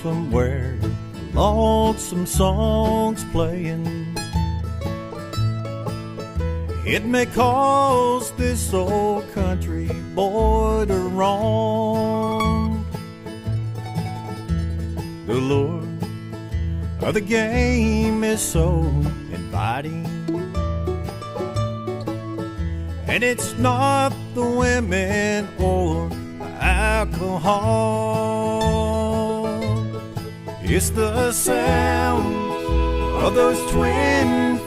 somewhere, lonesome songs playing. It may cause this old country boy to roam. The lure of the game is so inviting, and it's not the women or alcohol. It's the sound of those twin